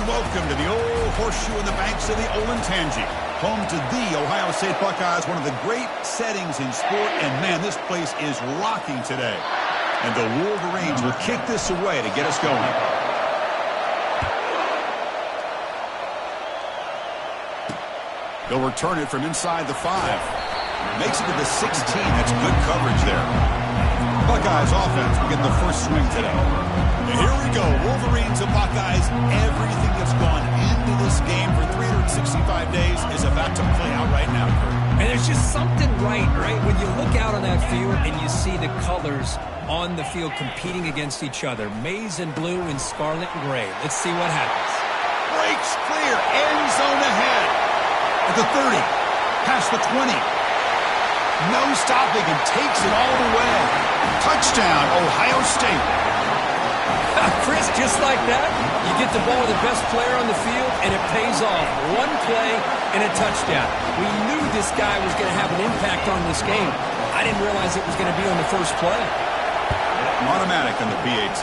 welcome to the old horseshoe in the banks of the Olentangy. Home to the Ohio State Buckeyes, one of the great settings in sport. And, man, this place is rocking today. And the Wolverines will kick this away to get us going. They'll return it from inside the 5. Makes it to the 16. That's good coverage there. Buckeyes offense will get the first swing today. And here we go. Wolverines and Buckeyes. Everything that's gone into this game for 365 days is about to play out right now, Kurt. And there's just something right? When you look out on that field and you see the colors on the field competing against each other. Maize and blue and scarlet and gray. Let's see what happens. Breaks clear. End zone ahead. At the 30. Past the 20. No stopping and takes it all the way. Touchdown, Ohio State. Chris, just like that, you get the ball to the best player on the field, and it pays off. One play and a touchdown. We knew this guy was going to have an impact on this game. I didn't realize it was going to be on the first play. Automatic on the PAT.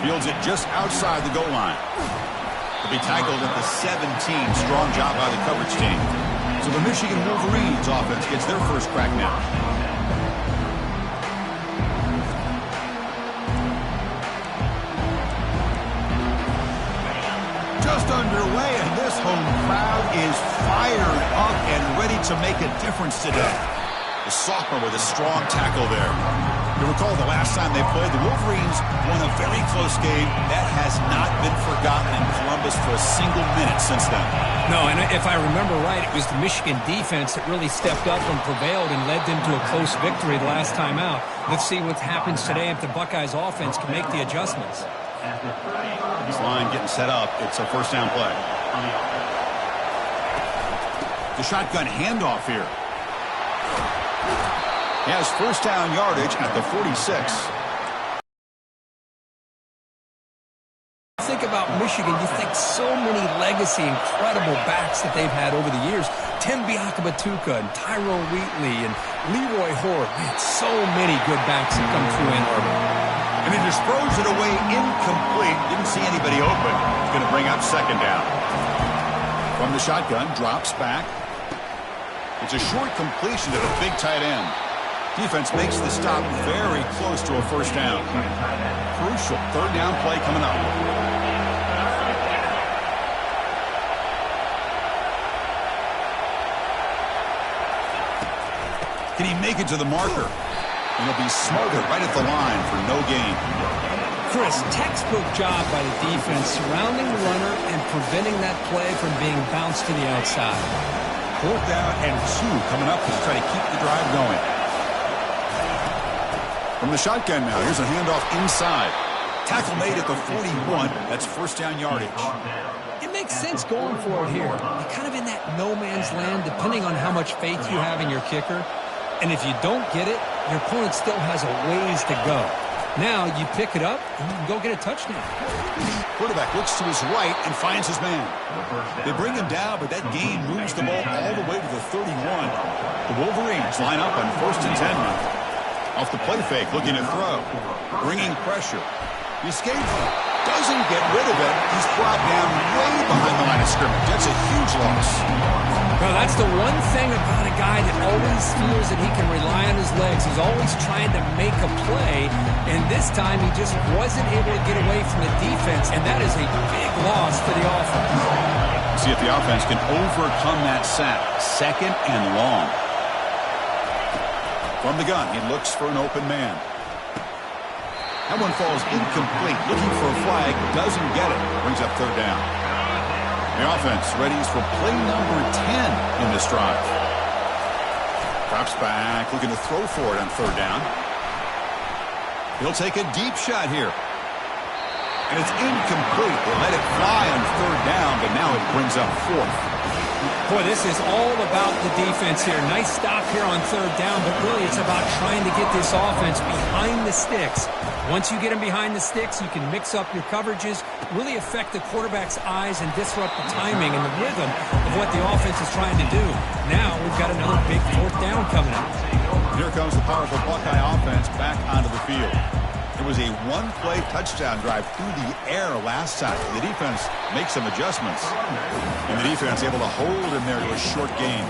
Fields it just outside the goal line. He'll be tackled at the 17. Strong job by the coverage team. So the Michigan Wolverines offense gets their first crack now. Just underway, and this home crowd is fired up and ready to make a difference today. The sophomore with a strong tackle there. You recall the last time they played, the Wolverines won a very close game. That has not been forgotten in Columbus for a single minute since then. No, and if I remember right, it was the Michigan defense that really stepped up and prevailed and led them to a close victory the last time out. Let's see what happens today if the Buckeyes offense can make the adjustments. This line getting set up. It's a first down play. The shotgun handoff here. He has first down yardage at the 46. Think about Michigan, you think so many legacy, incredible backs that they've had over the years. Tim Biakabatuka and Tyrone Wheatley and Leroy Horde. Man, so many good backs that come through Ann Arbor. And he just throws it away incomplete. Didn't see anybody open. He's going to bring up second down. From the shotgun, drops back. It's a short completion to the big tight end. Defense makes the stop very close to a first down. Crucial third down play coming up. Can he make it to the marker? And he'll be smothered right at the line for no gain. Chris, textbook job by the defense surrounding the runner and preventing that play from being bounced to the outside. Fourth down and 2 coming up to try to keep the drive going. From the shotgun now, here's a handoff inside. Tackle made at the 41. That's first down yardage. It makes sense going for it here. You're kind of in that no man's land, depending on how much faith you have in your kicker. And if you don't get it, your opponent still has a ways to go. Now you pick it up and you can go get a touchdown. Quarterback looks to his right and finds his man. They bring him down, but that gain moves the ball all the way to the 31. The Wolverines line up on 1st and 10 now. Off the play fake, looking to throw. Bringing pressure. He escapes. Doesn't get rid of it. He's brought down way behind the line of scrimmage. That's a huge loss. Well, that's the one thing about a guy that always feels that he can rely on his legs. He's always trying to make a play, and this time he just wasn't able to get away from the defense, and that is a big loss for the offense. See if the offense can overcome that sack. Second and long. From the gun, he looks for an open man. That one falls incomplete. Looking for a flag, doesn't get it. Brings up third down. The offense readies for play number 10 in this drive. Drops back, looking to throw for it on third down. He'll take a deep shot here. And it's incomplete. They let it fly on third down, but now it brings up fourth. Boy, this is all about the defense here. Nice stop here on third down, but really it's about trying to get this offense behind the sticks. Once you get them behind the sticks, you can mix up your coverages, really affect the quarterback's eyes and disrupt the timing and the rhythm of what the offense is trying to do. Now we've got another big fourth down coming up. Here comes the powerful Buckeye offense back onto the field. It was a one-play touchdown drive through the air last time. The defense makes some adjustments. And the defense able to hold him there to a short gain.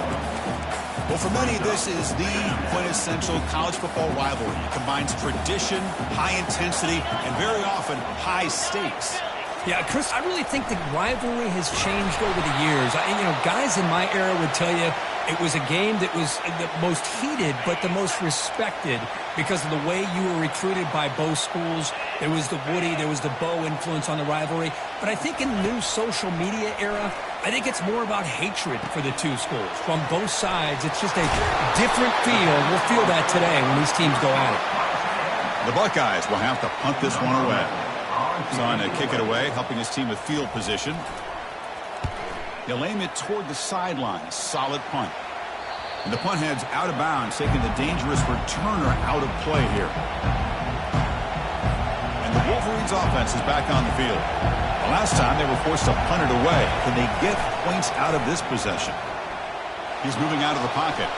Well, for many, this is the quintessential college football rivalry. It combines tradition, high intensity, and very often high stakes. Yeah, Chris, I really think the rivalry has changed over the years. Guys in my era would tell you it was a game that was the most heated but the most respected because of the way you were recruited by both schools. There was the Woody, there was the Bo influence on the rivalry. But I think in the new social media era, I think it's more about hatred for the two schools. From both sides, it's just a different feel. We'll feel that today when these teams go at it. The Buckeyes will have to punt this one away. Son to kick it away, helping his team with field position. He'll aim it toward the sideline. A solid punt. And the punt heads out of bounds, taking the dangerous returner out of play here. And the Wolverines offense is back on the field. The last time they were forced to punt it away. Can they get points out of this possession? He's moving out of the pocket.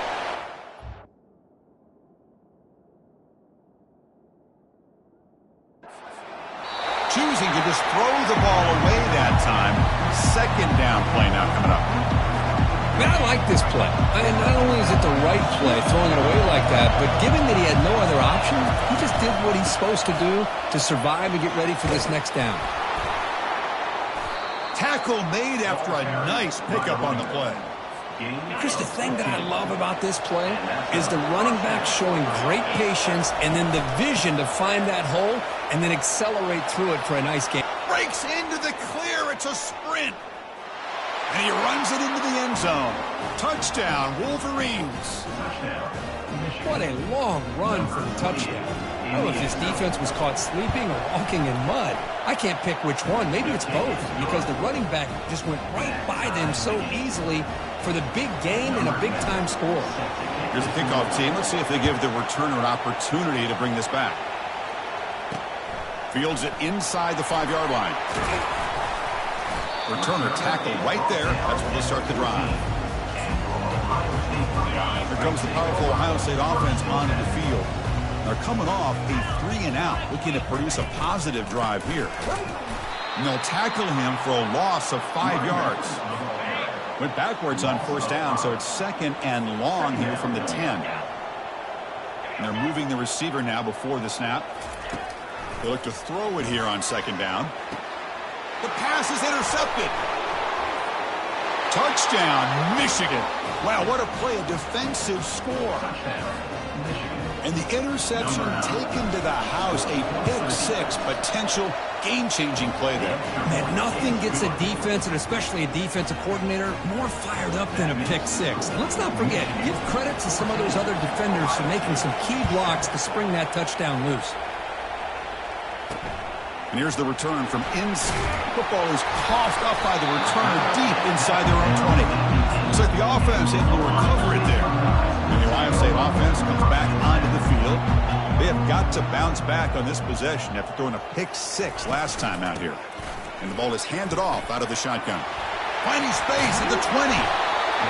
Choosing to just throw the ball away that time. Second down play now coming up. I like this play. Not only is it the right play, throwing it away like that, but given that he had no other option, he just did what he's supposed to do to survive and get ready for this next down. Tackle made after a nice pickup on the play. Chris, the thing that I love about this play is the running back showing great patience and then the vision to find that hole and then accelerate through it for a nice game. Breaks into the clear. It's a sprint. And he runs it into the end zone. Touchdown, Wolverines. What a long run for the touchdown. I don't know if this defense was caught sleeping or walking in mud. I can't pick which one. Maybe it's both because the running back just went right by them so easily for the big gain and a big-time score. Here's the kickoff team. Let's see if they give the returner an opportunity to bring this back. Fields it inside the 5-yard line. Returner tackled right there. That's where they start the drive. Here comes the powerful Ohio State offense onto the field. They're coming off a 3-and-out, looking to produce a positive drive here. And they'll tackle him for a loss of 5 yards. Went backwards on first down, so it's second and long here from the 10. And they're moving the receiver now before the snap. They look to throw it here on second down. The pass is intercepted. Touchdown, Michigan. Wow, what a play, a defensive score. And the interception taken to the house, a pick-6 potential game-changing play there. Man, nothing gets a defense, and especially a defensive coordinator, more fired up than a pick-6. And let's not forget, give credit to some of those other defenders for making some key blocks to spring that touchdown loose. And here's the return from inside. Football is coughed up by the returner deep inside their own 20. Looks like the offense able to recover it there. And the Ohio State offense comes back onto the field. They have got to bounce back on this possession after throwing a pick-6 last time out here. And the ball is handed off out of the shotgun. Finding space at the 20.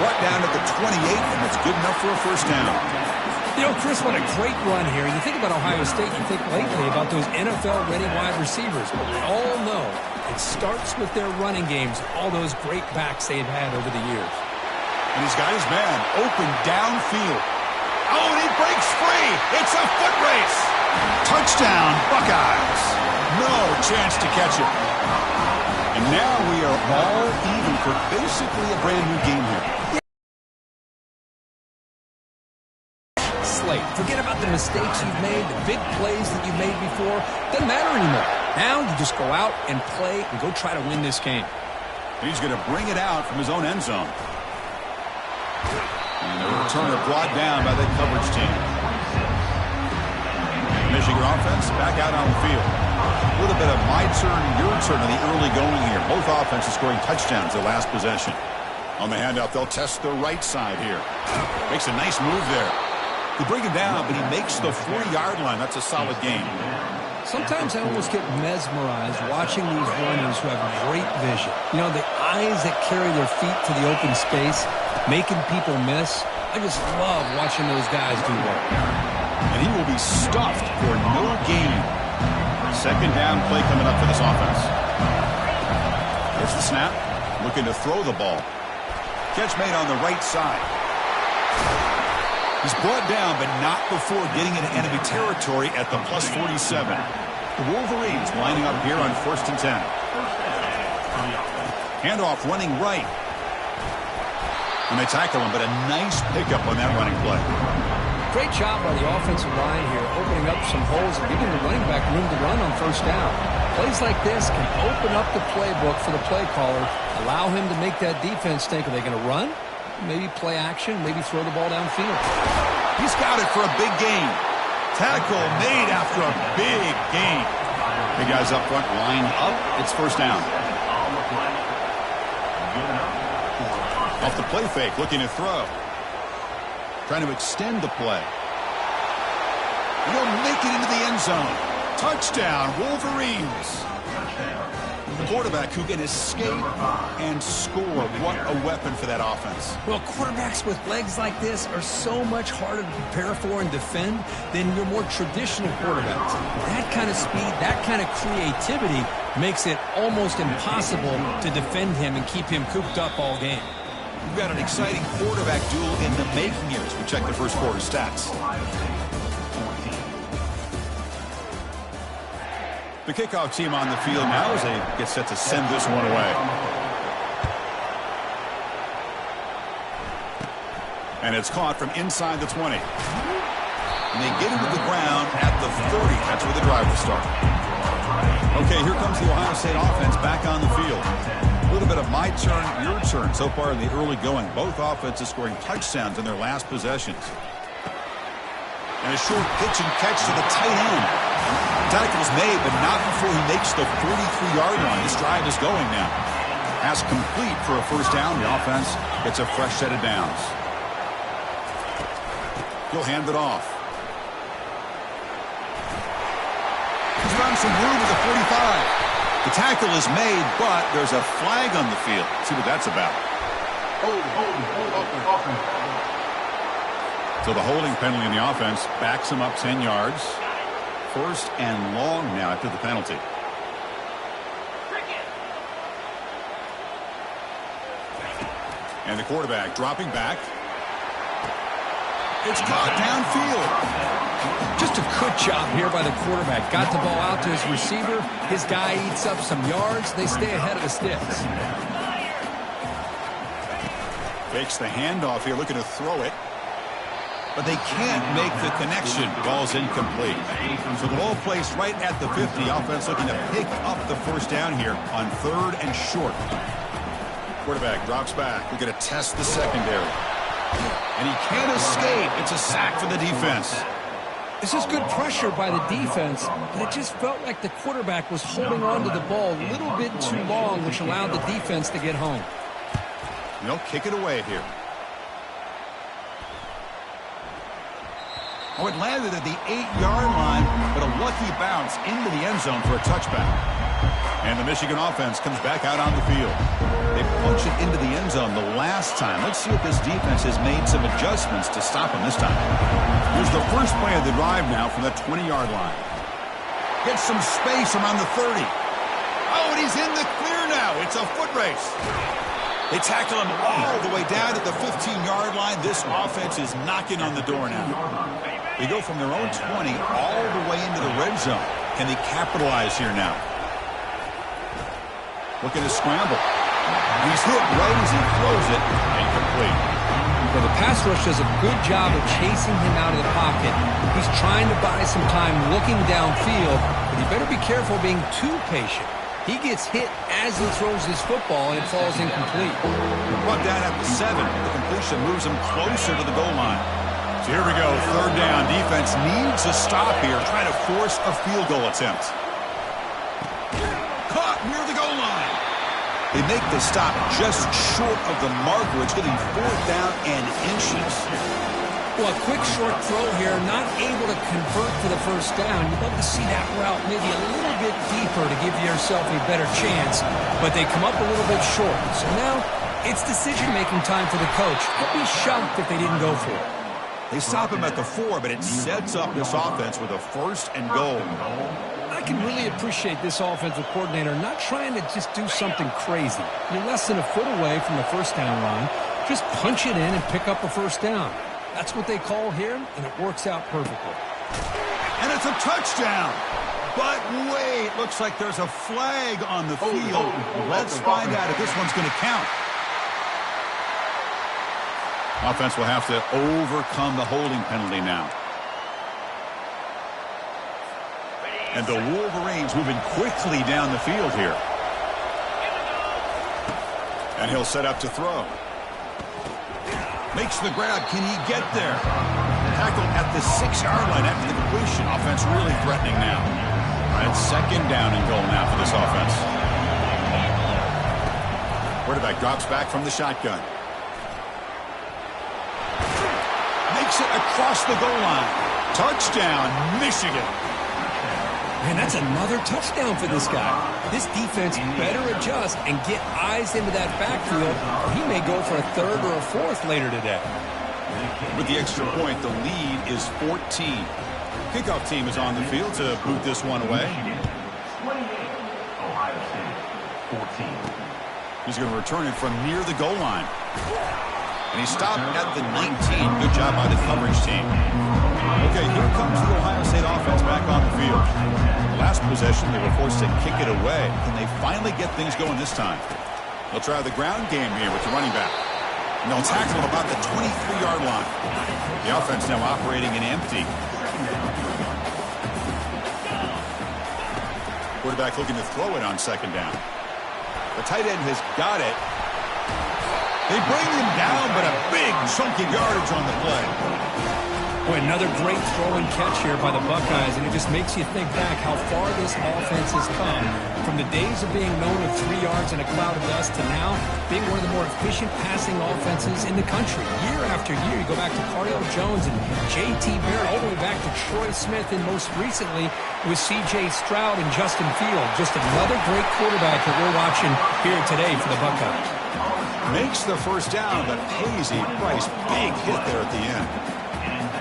Brought down at the 28, and it's good enough for a first down. You know, Chris, what a great run here. You think about Ohio State, you think lately about those NFL-ready wide receivers. But we all know it starts with their running games, all those great backs they've had over the years. And he's got his man open downfield. Oh, and he breaks free. It's a foot race. Touchdown, Buckeyes. No chance to catch it. And now we are all even for basically a brand new game here. Forget about the mistakes you've made, the big plays that you've made before. Doesn't matter anymore. Now you just go out and play and go try to win this game. He's going to bring it out from his own end zone. And the returner brought down by the coverage team. Michigan offense back out on the field. A little bit of my turn, your turn in the early going here. Both offenses scoring touchdowns their last possession. On the handoff, they'll test the right side here. Makes a nice move there. They bring him down, but he makes the 40-yard line. That's a solid game. Sometimes I almost get mesmerized watching these runners who have great vision. You know, the eyes that carry their feet to the open space, making people miss. I just love watching those guys do work. And he will be stuffed for no gain. Second down play coming up for this offense. Here's the snap. Looking to throw the ball. Catch made on the right side. He's brought down, but not before getting into enemy territory at the plus 47. The Wolverines lining up here on 1st and 10. Handoff running right. And they tackle him, but a nice pickup on that running play. Great job by the offensive line here, opening up some holes and giving the running back room to run on 1st down. Plays like this can open up the playbook for the play caller, allow him to make that defense think, are they going to run? Maybe play action, maybe throw the ball downfield. He's got it for a big gain. Tackle made after a big gain. Big guys up front, line up. It's 1st down. Off the play fake, looking to throw. Trying to extend the play. And he'll make it into the end zone. Touchdown, Wolverines. The quarterback who can escape and score. What a weapon for that offense. Well, quarterbacks with legs like this are so much harder to prepare for and defend than your more traditional quarterbacks. That kind of speed, that kind of creativity makes it almost impossible to defend him and keep him cooped up all game. We've got an exciting quarterback duel in the making here as we check the first quarter stats. The kickoff team on the field now as they get set to send this one away. And it's caught from inside the 20. And they get into the ground at the 30. That's where the drive will start. Okay, here comes the Ohio State offense back on the field. A little bit of my turn, your turn so far in the early going. Both offenses scoring touchdowns in their last possessions. And a short pitch and catch to the tight end. Tackle's made, but not before he makes the 43-yard line. This drive is going now. Pass complete for a 1st down. The offense gets a fresh set of downs. He'll hand it off. He's found some room at the 45. The tackle is made, but there's a flag on the field. Let's see what that's about. So the holding penalty in the offense backs him up 10 yards. 1st and long now after the penalty. And the quarterback dropping back. It's caught downfield. Just a good job here by the quarterback. Got the ball out to his receiver. His guy eats up some yards. They stay ahead of the sticks. Fakes the handoff here, looking to throw it. But they can't make the connection. Ball's incomplete. So the ball placed right at the 50. Offense looking to pick up the 1st down here on 3rd and short. Quarterback drops back. We're going to test the secondary. And he can't escape. It's a sack for the defense. This is good pressure by the defense, but it just felt like the quarterback was holding on to the ball a little bit too long, which allowed the defense to get home. And they'll kick it away here. Oh, it landed at the 8-yard line, but a lucky bounce into the end zone for a touchback. And the Michigan offense comes back out on the field. They punch it into the end zone the last time. Let's see if this defense has made some adjustments to stop them this time. Here's the first play of the drive now from the 20-yard line. Gets some space around the 30. Oh, and he's in the clear now. It's a foot race. They tackle him all the way down at the 15-yard line. This offense is knocking on the door now. They go from their own 20 all the way into the red zone. Can they capitalize here now? Looking to scramble. He's hit right as he throws it. Incomplete. Well, the pass rush does a good job of chasing him out of the pocket. He's trying to buy some time looking downfield, but he better be careful being too patient. He gets hit as he throws his football, and it falls incomplete. Brought down at the 7. The completion moves him closer to the goal line. So here we go, 3rd down. Defense needs a stop here, trying to force a field goal attempt. Caught near the goal line. They make the stop just short of the marker. It's getting 4th down and inches. Well, a quick short throw here, not able to convert for the 1st down. You'd love to see that route maybe a little bit deeper to give yourself a better chance, but they come up a little bit short. So now it's decision-making time for the coach. I'd be shocked if they didn't go for it. They stop him at the 4, but it sets up this offense with a 1st and goal. I I can really appreciate this offensive coordinator not trying to just do something crazy. You're less than a foot away from the first down line. Just punch it in and pick up a first down. That's what they call here, and it works out perfectly. And it's a touchdown. But wait, looks like there's a flag on the field. Let's find out if this one's going to count. Offense will have to overcome the holding penalty now. And the Wolverines moving quickly down the field here. And he'll set up to throw. Makes the grab. Can he get there? Tackled at the 6-yard line after the completion. Offense really threatening now. It's second down and goal now for this offense. Quarterback drops back from the shotgun. Makes it across the goal line. Touchdown, Michigan. Man, that's another touchdown for this guy. This defense better adjust and get eyes into that backfield, or he may go for a third or a fourth later today. With the extra point, the lead is 14. Kickoff team is on the field to boot this one away. He's going to return it from near the goal line. And he stopped at the 19. Good job by the coverage team. Okay, here comes the Ohio State offense back on the field. Last possession, they were forced to kick it away. Can they finally get things going this time? They'll try the ground game here with the running back. And they'll tackle him about the 23-yard line. The offense now operating in empty. Quarterback looking to throw it on second down. The tight end has got it. They bring him down, but a big chunk of yardage on the play. Boy, another great throw and catch here by the Buckeyes, and it just makes you think back how far this offense has come from the days of being known with 3 yards and a cloud of dust to now being one of the more efficient passing offenses in the country. Year after year, you go back to Cardale Jones and J.T. Barrett, all the way back to Troy Smith, and most recently with C.J. Stroud and Justin Field. Just another great quarterback that we're watching here today for the Buckeyes. Makes the first down, but pays a price. Big hit there at the end.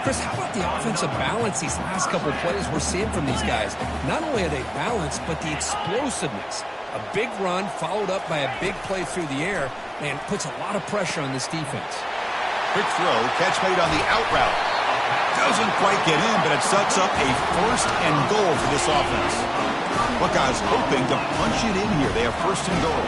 Chris, how about the offensive balance these last couple of plays we're seeing from these guys? Not only are they balanced, but the explosiveness. A big run followed up by a big play through the air, and puts a lot of pressure on this defense. Quick throw, catch made on the out route. Doesn't quite get in, but it sets up a first and goal for this offense. Buckeyes hoping to punch it in here. They have first and goal.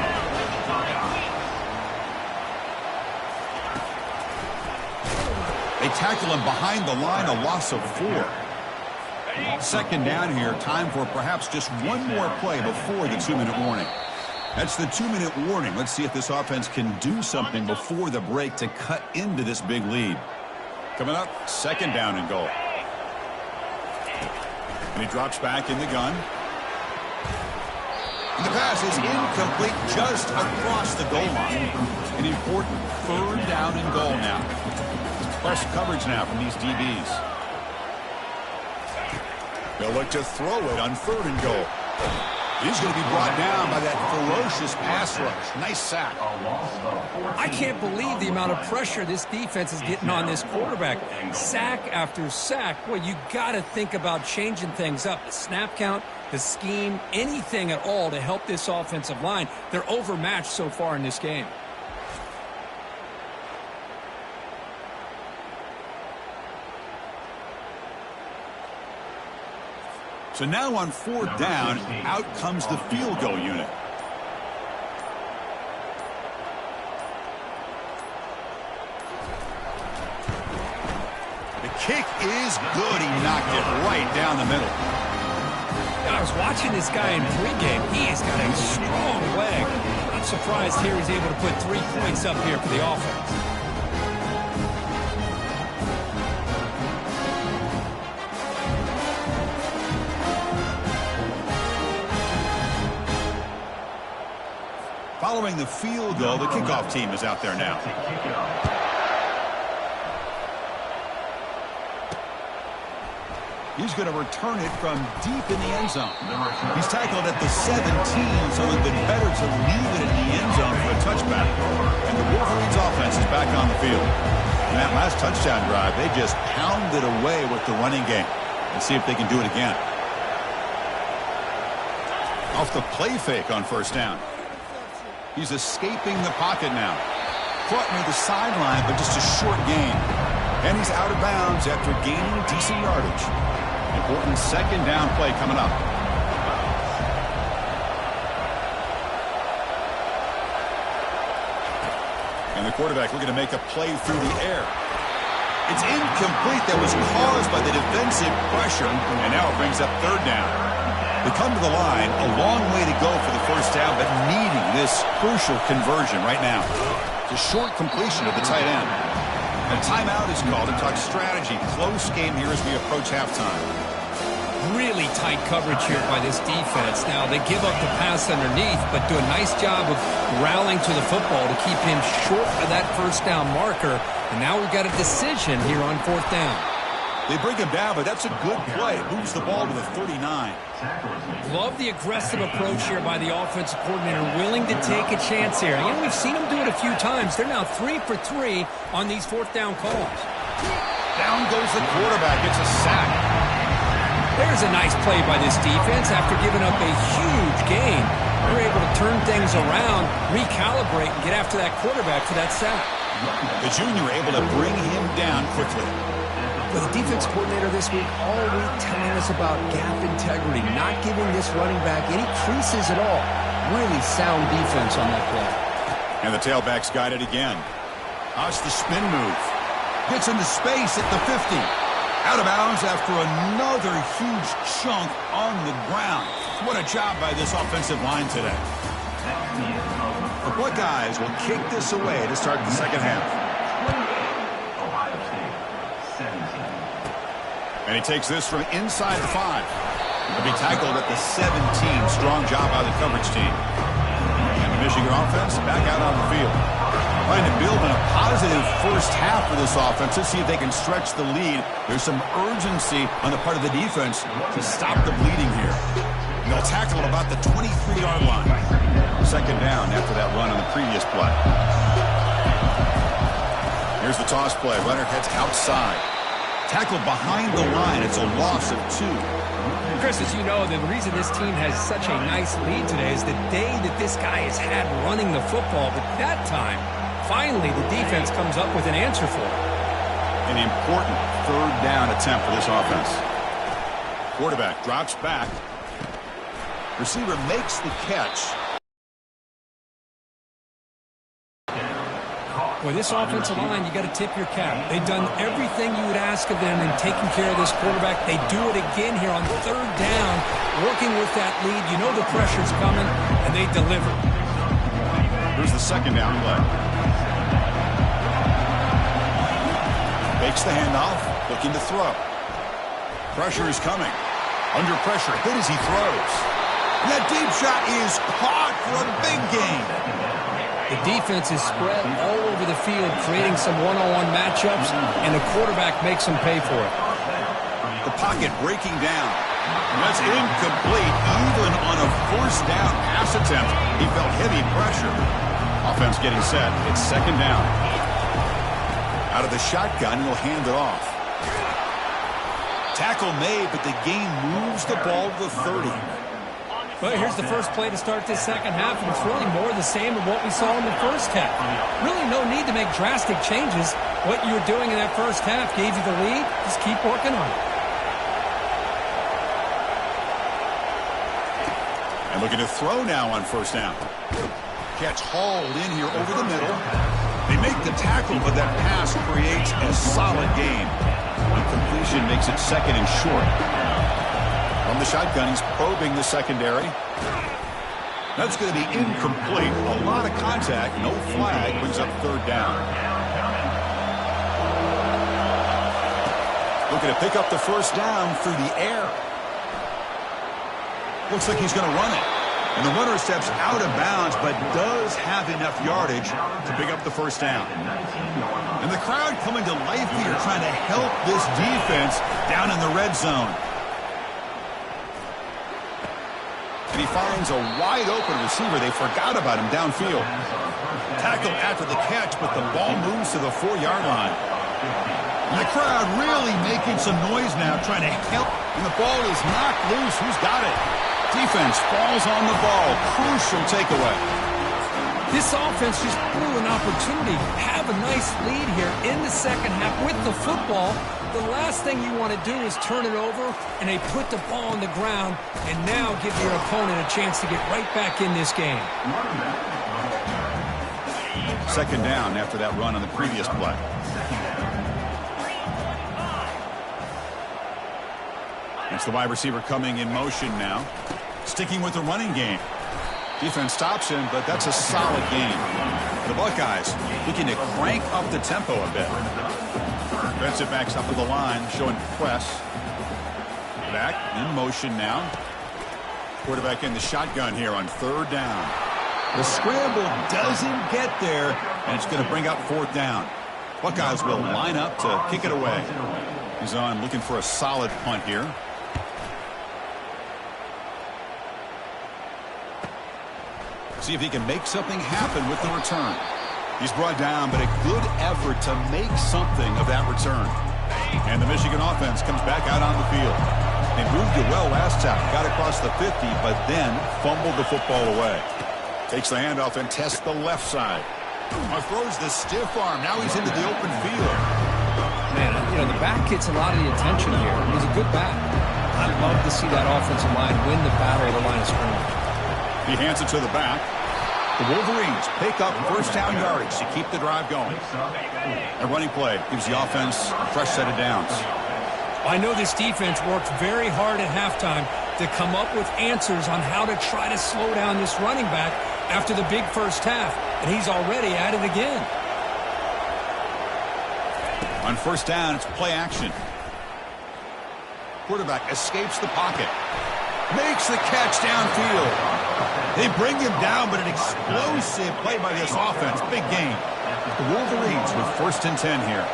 They tackle him behind the line, a loss of 4. Second down here, time for perhaps just one more play before the 2-minute warning. That's the 2-minute warning. Let's see if this offense can do something before the break to cut into this big lead. Coming up, second down and goal. And he drops back in the gun. And the pass is incomplete just across the goal line. An important third down and goal now. Press coverage now from these DBs. They'll look to throw it on third and goal. He's going to be brought down by that ferocious pass rush. Nice sack. I can't believe the amount of pressure this defense is getting on this quarterback. Sack after sack. Boy, you got to think about changing things up. The snap count, the scheme, anything at all to help this offensive line. They're overmatched so far in this game. So now on fourth down, out comes the field goal unit. The kick is good. He knocked it right down the middle. I was watching this guy in pregame. He has got a strong leg. I'm surprised here he's able to put 3 points up here for the offense. Following the field goal, the kickoff team is out there now. He's going to return it from deep in the end zone. He's tackled at the 17, so it would have been better to leave it in the end zone for a touchback. And the Wolverines offense is back on the field. In that last touchdown drive, they just pounded away with the running game. Let's see if they can do it again. Off the play fake on first down. He's escaping the pocket now. Caught near the sideline, but just a short gain. And he's out of bounds after gaining decent yardage. Important second down play coming up. And the quarterback looking to make a play through the air. It's incomplete. That was caused by the defensive pressure. And now it brings up third down. They come to the line, a long way to go for the first down, but needing this crucial conversion right now. It's a short completion of the tight end. A timeout is called to talk strategy. Close game here as we approach halftime. Really tight coverage here by this defense. Now, they give up the pass underneath, but do a nice job of rallying to the football to keep him short of that first down marker. And now we've got a decision here on fourth down. They bring him down, but that's a good play. Moves the ball to the 39. Love the aggressive approach here by the offensive coordinator, willing to take a chance here. You know, we've seen him do it a few times. They're now 3 for 3 on these fourth down calls. Down goes the quarterback. It's a sack. There's a nice play by this defense. After giving up a huge gain, they're able to turn things around, recalibrate, and get after that quarterback for that sack. The junior able to bring him down quickly. Well, the defense coordinator this week all week telling us about gap integrity, not giving this running back any creases at all. Really sound defense on that play. And the tailback's got it again. Watch the spin move. Gets into space at the 50. Out of bounds after another huge chunk on the ground. What a job by this offensive line today. The Buckeyes will kick this away to start the second half. And he takes this from inside the 5. He'll be tackled at the 17. Strong job by the coverage team. And the Michigan offense back out on the field. Trying to build on a positive first half for this offense. Let's see if they can stretch the lead. There's some urgency on the part of the defense to stop the bleeding here. And they'll tackle at about the 23-yard line. Second down after that run on the previous play. Here's the toss play. Runner heads outside. Tackled behind the line. It's a loss of 2. Chris, as you know, the reason this team has such a nice lead today is the day that this guy has had running the football. But that time, finally, the defense comes up with an answer for it. An important third down attempt for this offense. Quarterback drops back. Receiver makes the catch. Boy, this offensive line, you got to tip your cap. They've done everything you would ask of them in taking care of this quarterback. They do it again here on third down, working with that lead. You know the pressure's coming, and they deliver. Here's the second down play. Fakes the handoff, looking to throw. Pressure is coming. Under pressure, hit as he throws. And that deep shot is caught for a big gain. The defense is spread all over the field, creating some one-on-one matchups, and the quarterback makes them pay for it. The pocket breaking down. That's incomplete. Even on a first down pass attempt, he felt heavy pressure. Offense getting set. It's second down. Out of the shotgun, he'll hand it off. Tackle made, but the game moves the ball to the 30. Well, here's the first play to start this second half, and it's really more of the same of what we saw in the first half. Really no need to make drastic changes. What you were doing in that first half gave you the lead. Just keep working on it. And looking to throw now on first down. Catch hauled in here over the middle. They make the tackle, but that pass creates a solid gain. Incompletion makes it second and short. From the shotgun, he's probing the secondary. That's going to be incomplete. A lot of contact, no flag, brings up third down. Looking to pick up the first down through the air. Looks like he's going to run it. And the runner steps out of bounds, but does have enough yardage to pick up the first down. And the crowd coming to life here, trying to help this defense down in the red zone. And he finds a wide-open receiver. They forgot about him downfield. Tackled after the catch, but the ball moves to the 4-yard line. And the crowd really making some noise now, trying to help. And the ball is knocked loose. Who's got it? Defense falls on the ball. Crucial takeaway. This offense just blew an opportunity. Have a nice lead here in the second half with the football. The last thing you want to do is turn it over, and they put the ball on the ground and now give your opponent a chance to get right back in this game. Second down after that run on the previous play. It's the wide receiver coming in motion now. Sticking with the running game. Defense stops him, but that's a solid game. The Buckeyes looking to crank up the tempo a bit. Defensive backs up to the line, showing press. Back in motion now. Quarterback in the shotgun here on third down. The scramble doesn't get there, and it's going to bring up fourth down. Buckeyes will line up to kick it away. He's on looking for a solid punt here. See if he can make something happen with the return. He's brought down, but a good effort to make something of that return. And the Michigan offense comes back out on the field. They moved it well last time, got across the 50, but then fumbled the football away. Takes the handoff and tests the left side. Throws the stiff arm. Now he's into the open field. Man, the back gets a lot of the attention here. He's a good back. I'd love to see that offensive line win the battle of the line of scrimmage. He hands it to the back. The Wolverines pick up first down yardage to keep the drive going. A running play gives the offense a fresh set of downs. I know this defense worked very hard at halftime to come up with answers on how to try to slow down this running back after the big first half, and he's already at it again. On first down, it's play action. Quarterback escapes the pocket. Makes the catch downfield. They bring him down, but an explosive play by this offense. Big game. The Wolverines with first and 10 here.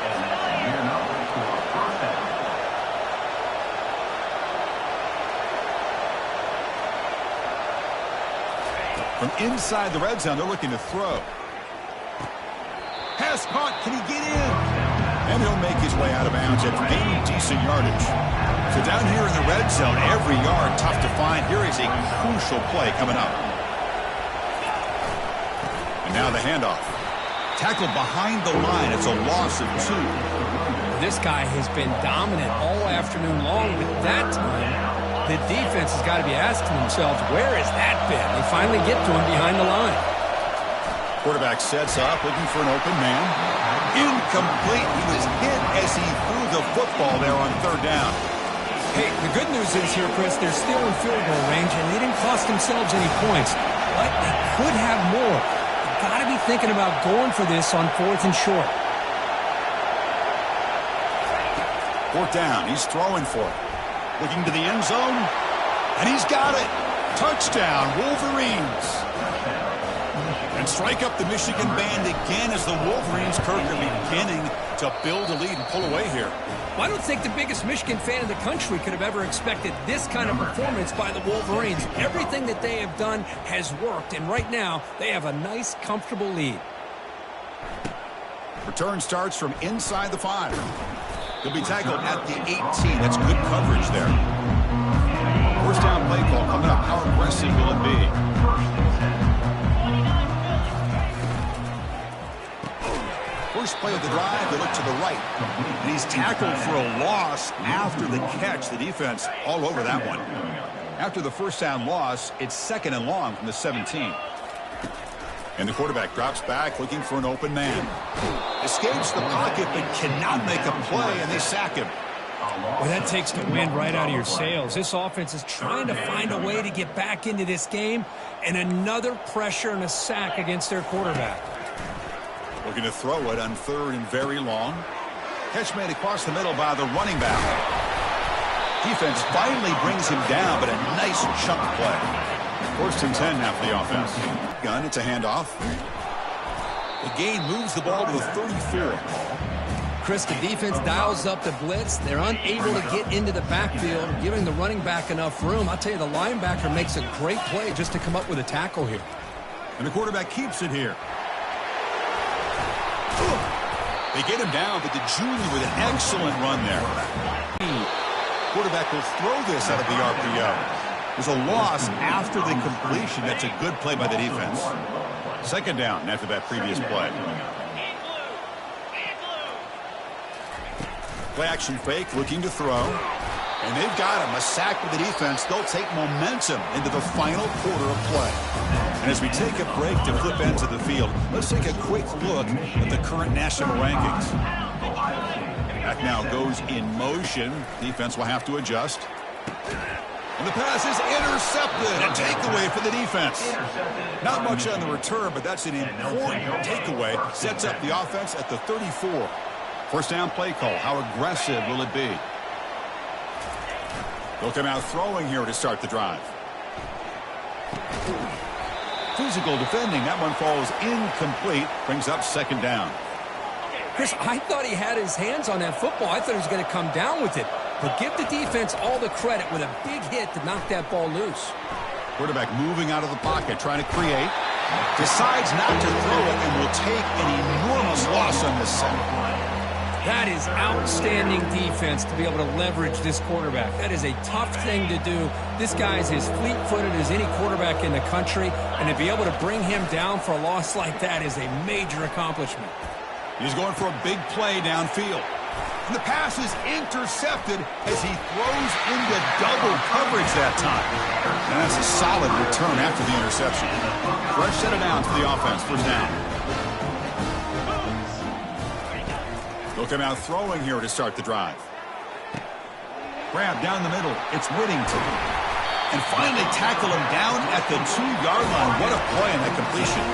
From inside the red zone, they're looking to throw. Pass caught. Can he get in? And he'll make his way out of bounds at gaining decent yardage. So down here in the red zone, every yard tough to find. Here is a crucial play coming up. And now the handoff. Tackled behind the line. It's a loss of 2. This guy has been dominant all afternoon long, but that time, the defense has got to be asking themselves, where has that been? They finally get to him behind the line. Quarterback sets up, looking for an open man. Incomplete. He was hit as he threw the football there on third down. Hey, the good news is here, Chris, they're still in field goal range, and they didn't cost themselves any points. But they could have more. They've got to be thinking about going for this on fourth and short. Fourth down. He's throwing for it. Looking to the end zone. And he's got it. Touchdown, Wolverines. And strike up the Michigan band again as the Wolverines, Kirk, are beginning to build a lead and pull away here. Well, I don't think the biggest Michigan fan in the country could have ever expected this kind of performance by the Wolverines. Everything that they have done has worked, and right now they have a nice, comfortable lead. Return starts from inside the 5. He'll be tackled at the 18. That's good coverage there. First down play call coming up. How aggressive will it be? First play of the drive, they look to the right. And he's tackled for a loss after the catch. The defense all over that one. After the first down loss, it's second and long from the 17. And the quarterback drops back, looking for an open man. Escapes the pocket, but cannot make a play, and they sack him. Well, that takes the wind right out of your sails. This offense is trying to find a way to get back into this game, and another pressure and a sack against their quarterback. Looking to throw it on third and very long. Catch made across the middle by the running back. Defense finally brings him down, but a nice chunk play. First and 10 now for the offense. Gun, it's a handoff. The gain moves the ball to the 34. Chris, the defense dials up the blitz. They're unable to get into the backfield, giving the running back enough room. I'll tell you, the linebacker makes a great play just to come up with a tackle here. And the quarterback keeps it here. They get him down, but the junior with an excellent run there. Quarterback will throw this out of the RPO. There's a loss after the completion. That's a good play by the defense. Second down after that previous play. Play action fake, looking to throw. And they've got him. A sack with the defense. They'll take momentum into the final quarter of play. And as we take a break to flip ends of the field, let's take a quick look at the current national rankings. Back now goes in motion. Defense will have to adjust. And the pass is intercepted. A takeaway for the defense. Not much on the return, but that's an important takeaway. Sets up the offense at the 34. First down play call. How aggressive will it be? They'll come out throwing here to start the drive. Physical defending. That one falls incomplete. Brings up second down. Chris, I thought he had his hands on that football. I thought he was going to come down with it. But give the defense all the credit with a big hit to knock that ball loose. Quarterback moving out of the pocket, trying to create. Decides not to throw it and will take an enormous loss on this set. That is outstanding defense to be able to leverage this quarterback. That is a tough thing to do. This guy is as fleet-footed as any quarterback in the country, and to be able to bring him down for a loss like that is a major accomplishment. He's going for a big play downfield. And the pass is intercepted as he throws into double coverage that time. And that's a solid return after the interception. Fresh set of downs for the offense. First down. They'll come out throwing here to start the drive. Grab down the middle. It's Whittington. And finally tackle him down at the 2-yard line. What a play in that completion.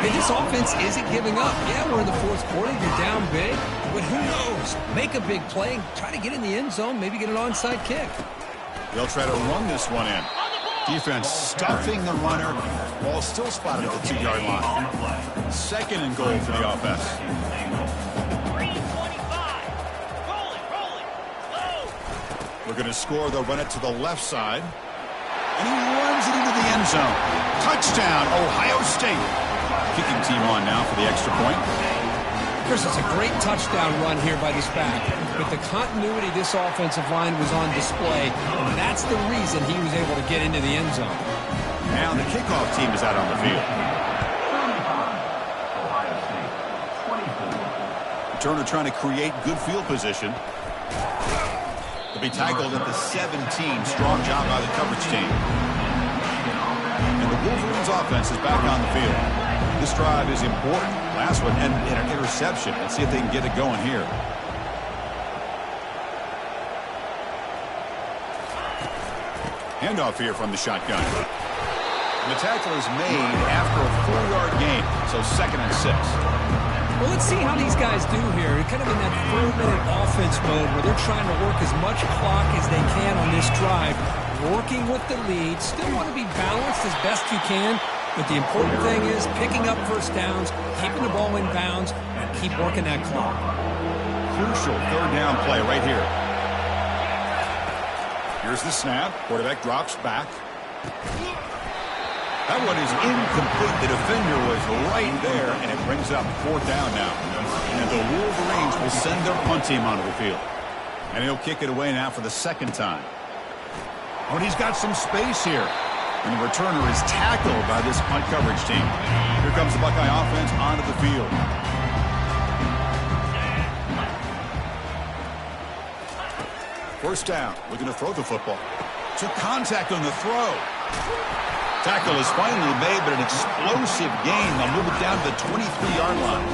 Hey, this offense isn't giving up. Yeah, we're in the fourth quarter. You're down big. But who knows? Make a big play. Try to get in the end zone. Maybe get an onside kick. They'll try to run this one in. Defense stuffing the runner. Ball still spotted at the 2-yard line. Second and goal for the offense. We're going to score. They'll run it to the left side. And he runs it into the end zone. Touchdown, Ohio State. Kicking team on now for the extra point. Chris, it's a great touchdown run here by this back. With the continuity, this offensive line was on display, and that's the reason he was able to get into the end zone. Now the kickoff team is out on the field. Turner trying to create good field position. They'll be tackled at the 17. Strong job by the coverage team. And the Wolverines offense is back on the field. This drive is important. Last one ended in an interception. Let's see if they can get it going here. Handoff here from the shotgun. And the tackle is made after a 4-yard gain, so 2nd and 6. Well, let's see how these guys do here. Kind of in that 4-minute offense mode where they're trying to work as much clock as they can on this drive, working with the lead. Still want to be balanced as best you can, but the important thing is picking up first downs, keeping the ball in bounds, and keep working that clock. Crucial 3rd down play right here. Here's the snap. Quarterback drops back. That one is incomplete. The defender was right there, and it brings up 4th down now. And the Wolverines will send their punt team onto the field. And he'll kick it away now for the 2nd time. Oh, and he's got some space here. And the returner is tackled by this punt coverage team. Here comes the Buckeye offense onto the field. First down, looking to throw the football. Took contact on the throw. Tackle is finally made, but an explosive gain. They'll move it down to the 23-yard line.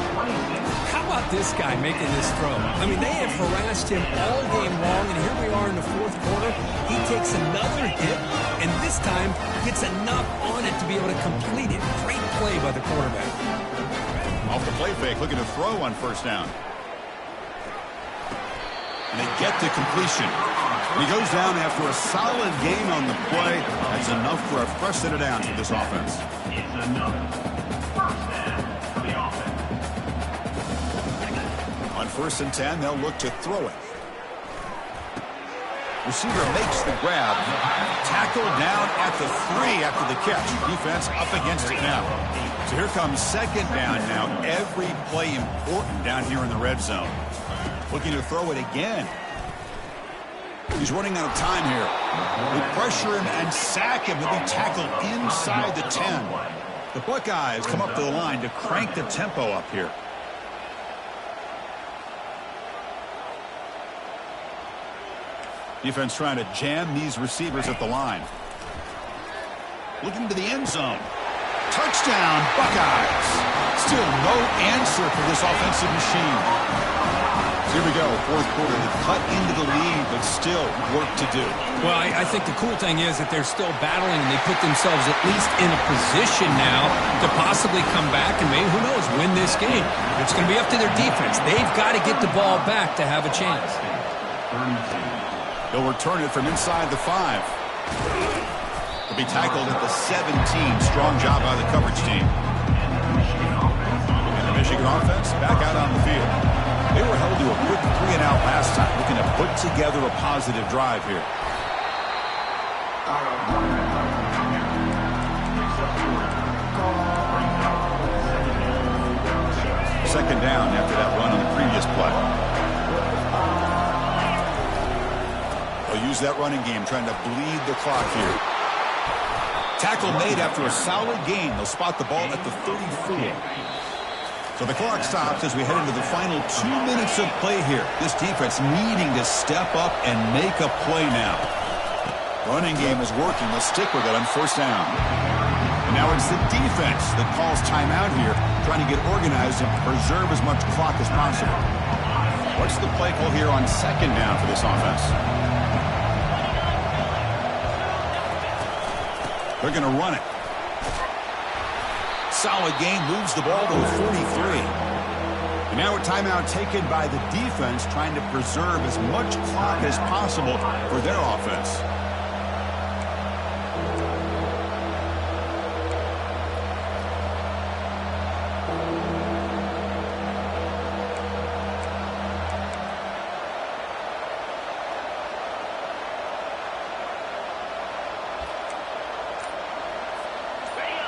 How about this guy making this throw? I mean, they have harassed him all game long, and here we are in the 4th quarter. He takes another hit, and this time gets enough on it to be able to complete it. Great play by the quarterback. Off the play fake, looking to throw on first down. And they get to completion. And he goes down after a solid gain on the play. That's enough for a fresh set of downs for this offense. It's another first down for the offense. On 1st and 10, they'll look to throw it. Receiver makes the grab. Tackled down at the 3 after the catch. Defense up against it now. So here comes 2nd down now. Every play important down here in the red zone. Looking to throw it again. He's running out of time here. They pressure him and sack him. He'll be tackled inside the 10. The Buckeyes come up to the line to crank the tempo up here. Defense trying to jam these receivers at the line. Looking to the end zone. Touchdown, Buckeyes. Still no answer for this offensive machine. Here we go, fourth quarter. They cut into the lead, but still work to do. Well, I think the cool thing is that they're still battling, and they put themselves at least in a position now to possibly come back and maybe, who knows, win this game. It's going to be up to their defense. They've got to get the ball back to have a chance. They'll return it from inside the 5. He'll be tackled at the 17. Strong job by the coverage team. And the Michigan offense back out on the field. They were held to a quick 3-and-out last time, looking to put together a positive drive here. Second down after that run on the previous play. They'll use that running game, trying to bleed the clock here. Tackle made after a solid gain. They'll spot the ball at the 34. So the clock stops as we head into the final 2 minutes of play here. This defense needing to step up and make a play now. Running game is working. They'll stick with it on first down. And now it's the defense that calls timeout here, trying to get organized and preserve as much clock as possible. What's the play call here on second down for this offense? They're going to run it. Solid gain, moves the ball to the 43. And now a timeout taken by the defense, trying to preserve as much clock as possible for their offense.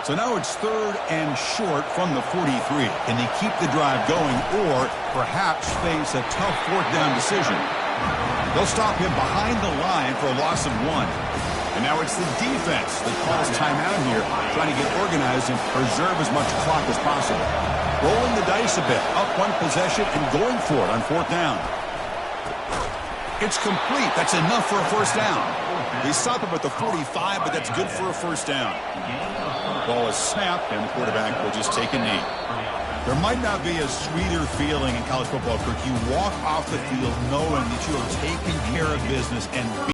So now it's third and short from the 43. Can they keep the drive going or perhaps face a tough fourth down decision? They'll stop him behind the line for a loss of 1. And now it's the defense that calls timeout here, trying to get organized and preserve as much clock as possible. Rolling the dice a bit, up one possession and going for it on fourth down. It's complete. That's enough for a first down. They stop him at the 45, but that's good for a first down. Ball is snapped, and the quarterback will just take a knee. There might not be a sweeter feeling in college football, Kirk. You walk off the field knowing that you are taking care of business and